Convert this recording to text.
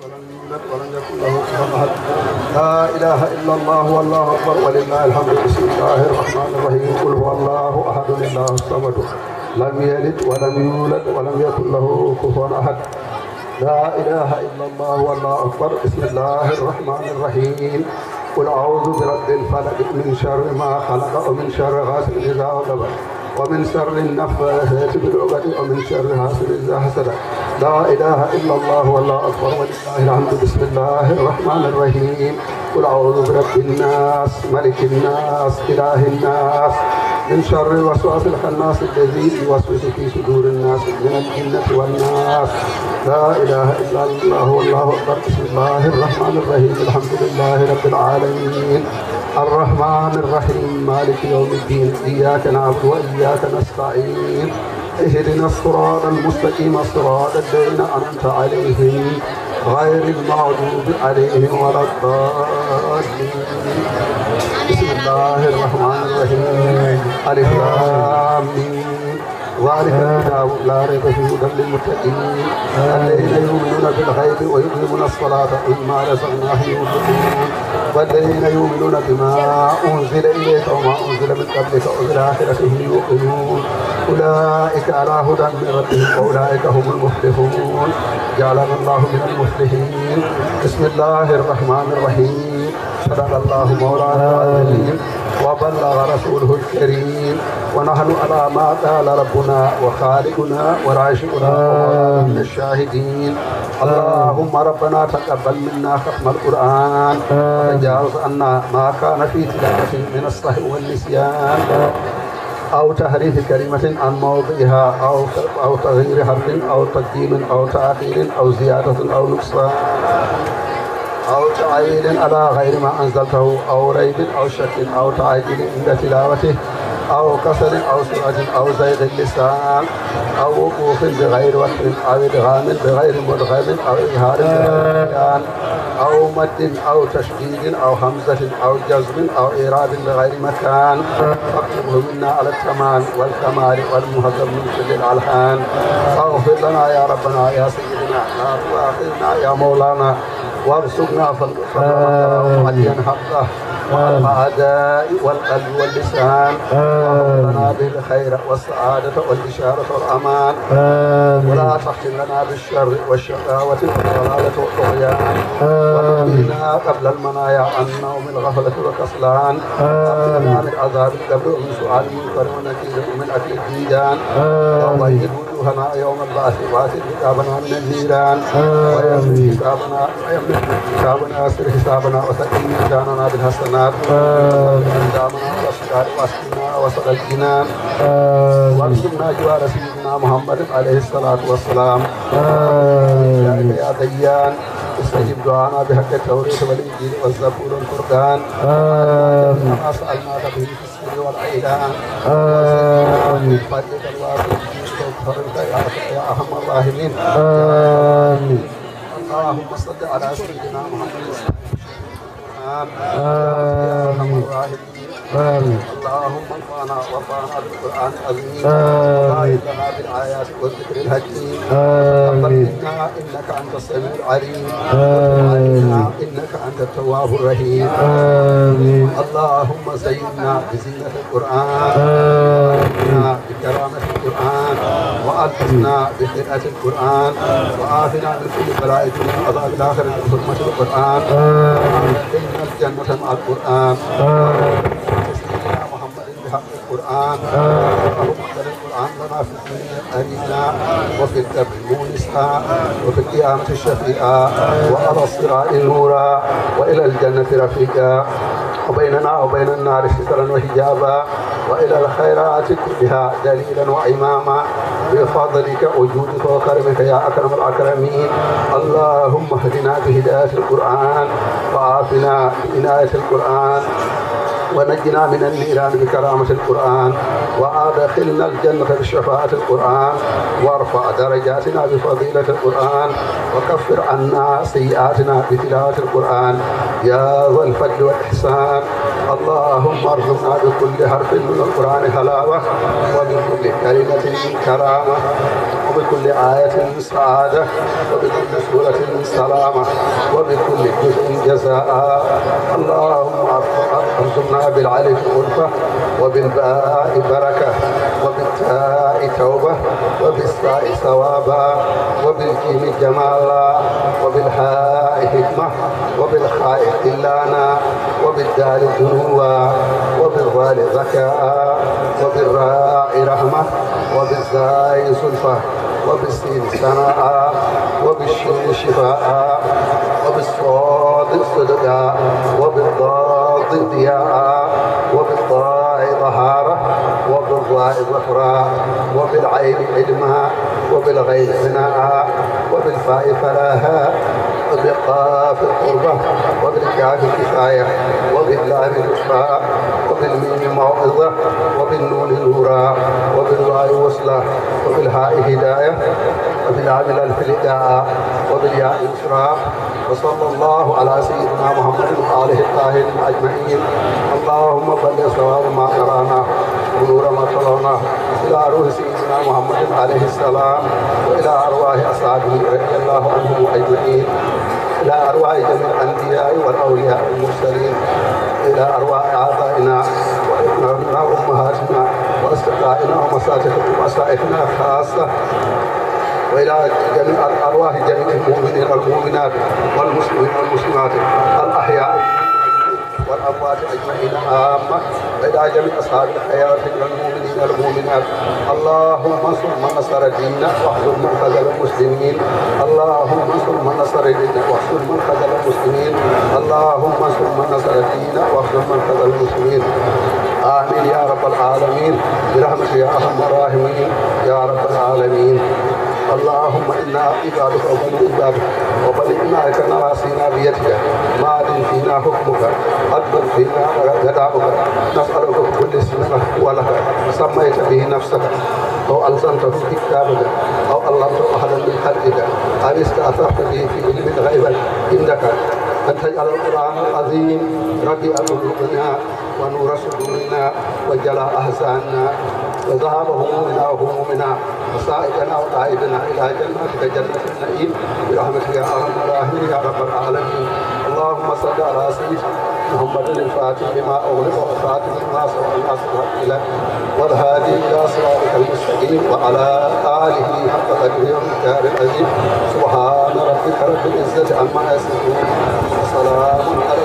ولم يكن له كفوا أحد. لا إله إلا الله والله أكبر ولله الحمد. بسم الله الرحمن الرحيم. قل هو الله أحد الله الصمد لم يلد ولم يولد ولم يكن له كفوا أحد. لا إله إلا الله والله أكبر. بسم الله الرحمن الرحيم. قل أعوذ برب الفلق من شر ما خلق ومن شر غاسق إذا وقب ومن شر النفاثات بالعقد ومن شر حاسد إذا حسد. لا إله إلا الله والله أكبر ولله الحمد. بسم الله الرحمن الرحيم. قل أعوذ برب الناس ملك الناس إله الناس من شر الوسواس الخناس الذي يوسوس في صدور الناس من الجنة والناس. لا إله إلا الله والله أكبر. بسم الله الرحمن الرحيم. الحمد لله رب العالمين الرحمن الرحيم مالك يوم الدين. إياك نعبد وإياك نستعين. اهدنا الصراط المستقيم صراط الذين أنعمت عليهم غير المغضوب عليهم ولا الضالين. بسم الله الرحمن الرحيم. ألف لام ميم. ذلك الكتاب لا ريب فيه هدى للمتقين الذين يؤمنون بالغيب ويقيمون الصلاة ومما رزقناهم ينفقون والذين يؤمنون بما أنزل إليك وما أنزل من قبلك وبالآخرة هم يوقنون أولئك على هدى من ربهم وأولئك هم المفلحون. جعلنا الله من المفلحين. بسم الله الرحمن الرحيم. صدق الله مولانا العظيم وبلغ رسوله الكريم ونحن على ما قال ربنا وخالقنا وراشقنا من الشاهدين. اللهم ربنا تقبل منا ختم القرآن وتجاوز عنا ما كان في تلاوته من السهو والنسيان أو تحريف كلمة عن موضعها أو تغيير حرف أو تقديم أو تأخير أو زيادة أو نقصان أو تعيين على غير ما أنزلته أو ريب أو شك أو تعجيل عند تلاوته أو كسر أو سرعة أو زيغ اللسان أو وقوف بغير وقت أو إدغام بغير مدغم أو إظهار بغير بيان أو مد أو تشديد أو همزة أو جزم أو إيراد بغير مكان فاكتبه منا على التمام والكمال والمهذب من كل الألحان. فاغفر لنا يا ربنا يا سيدنا لا تؤاخذنا يا مولانا وارزقنا فضلا حقه والأعداء والقلب واللسان وارزقنا به الخير والسعادة والبشارة والأمان ولا تختم لنا بالشر والشقاوة والضلالة والطغيان ونجينا قبل المنايا عن نوم الغفلة والكسلان وقنا من عذاب القبر ومن سؤال المنكر ونكير ومن أكل الديدان وطهر وجوهنا يوم البعث واسر حسابنا من النيران ويسر حسابنا ويسر حسابنا وسكن ميزاننا بالحسنات وقدامنا والأشرار واسقنا وسط الجنان وارزقنا جوار سيدنا محمد عليه الصلاة والسلام. يا ديان استجب دعانا بحق التوريث والإنجيل والزبور والفرقان ما سألناك به في السر والعيلان آمين. فضلك الواسع فرد يا أرحم الراحمين. آمين. اللهم صل على سيدنا محمد. آمين. آمين. اللهم انفعنا وارفعنا بالقرآن العظيم وبارك بالآيات والذكر الحكيم. آمين. إنك أنت السميع العليم. آمين. إنك أنت التواب الرحيم. آمين. اللهم زينا بزينة القرآن. آمين. بكرامة القرآن وألبسنا بخيرات القرآن وآتنا من كل بلاء من عذاب الآخرة بحرمة القرآن. إن الجنة مع القرآن. سيدنا محمد بحق القرآن. اللهم اجعل القرآن لنا في الدنيا أرينا وفي القبر مونسا وفي القيامة شفيعا وعلى الصراط نورا وإلى الجنة رفيقا وبيننا وبين النار سترا وحجابا وإلى الخيرات كلها دليلا وإماما بفضلك وجودك وكرمك يا أكرم الأكرمين. اللهم اهدنا بهداية القرآن وعافنا بعناية القرآن ونجنا من النيران بكرامة القرآن، وأدخلنا الجنة بشفاعة القرآن، وارفع درجاتنا بفضيلة القرآن، وكفر عنا سيئاتنا بتلاوة القرآن يا ذا الفضل والإحسان. اللهم ارزقنا بكل حرف من القرآن حلاوة، وبكل كلمة كرامة، وبكل آية سعادة، وبكل سورة سلامة، وبكل جزء جزاء. اللهم ارزقنا بالعلف ألفة، وبالباء بركة، وبالتاء توبة، وبالساء ثوابا، وبالجيم جمالا، وبالحاء حكمة، وبالخاء إلانا، وبالدال ذنوبا، وبالظال ذكاء، وبالراء رحمة، وبالزاي زلفة، وبالسين سناء، وبالشين شفاء، وبالصاد صدقا، وبالضاد ضياء، وبالضاء طهارة، وبالضاء ظفراء، وبالعين علما، وبالغين غناء، وبالفاء فلاها، وبالقاف القربة، وبالكاف كفاية، وباللام الإشفاء، وبالميم موعظة، وبالنون نورا، وبالواو وصلة، وبالهاء هداية، وبالعامل الفلداء، وبالياء إشراق. وصلى الله على سيدنا محمد وآله الطاهرين أجمعين. اللهم بلغ ثواب ما قرأناه ونور ما تلوناه إلى روح سيدنا محمد عليه السلام، وإلى أرواح أصحابه رضي الله عنهم أجمعين، إلى أرواح جميع الأنبياء والأولياء المرسلين، إلى أرواح آبائنا وإبنائنا وأمهاتنا وأصدقائنا ومسائخنا خاصة، وإلى جميع أرواح جميع المؤمنين والمؤمنات والمسلمين والمسلمات الأحياء والأموات أجمعين عامة، وإلى جميع أصحاب الحياة والمؤمنين والمؤمنات. اللهم انصر من نصر الدين واحفظ من خذل المسلمين. اللهم انصر من نصر الدين واحفظ من خذل المسلمين. اللهم انصر من نصر الدين واحفظ من خذل المسلمين. آمين يا رب العالمين برحمتك يا أرحم الراحمين يا رب العالمين. اللهم إنا عبادك وبنو عبادك وبنينا لك نواسينا بيدك، ماض فينا حكمك، عدل فينا غضبك، نسألك بكل اسم ولك سميت به نفسك أو ألزمته في كتابك أو علمته أحدا من خلقك أو استأثرت به في علم الغيب عندك أن تجعل القرآن العظيم ربيع قلوبنا ونور صدورنا وجلاء أحزاننا وذهاب همومنا وهمومنا وسائقنا وقائدنا إلى جنتك جنة النعيم برحمتك يا أرحم الراحمين يا رب العالمين. اللهم صل على سيدنا محمد الفاتح لما أغلق والخاتم لما سبق الناصر الحق والهادي إلى صراطك المستقيم وعلى آله حق قدره ومقداره العظيم. سبحان ربك رب العزة عما يصفون وسلام على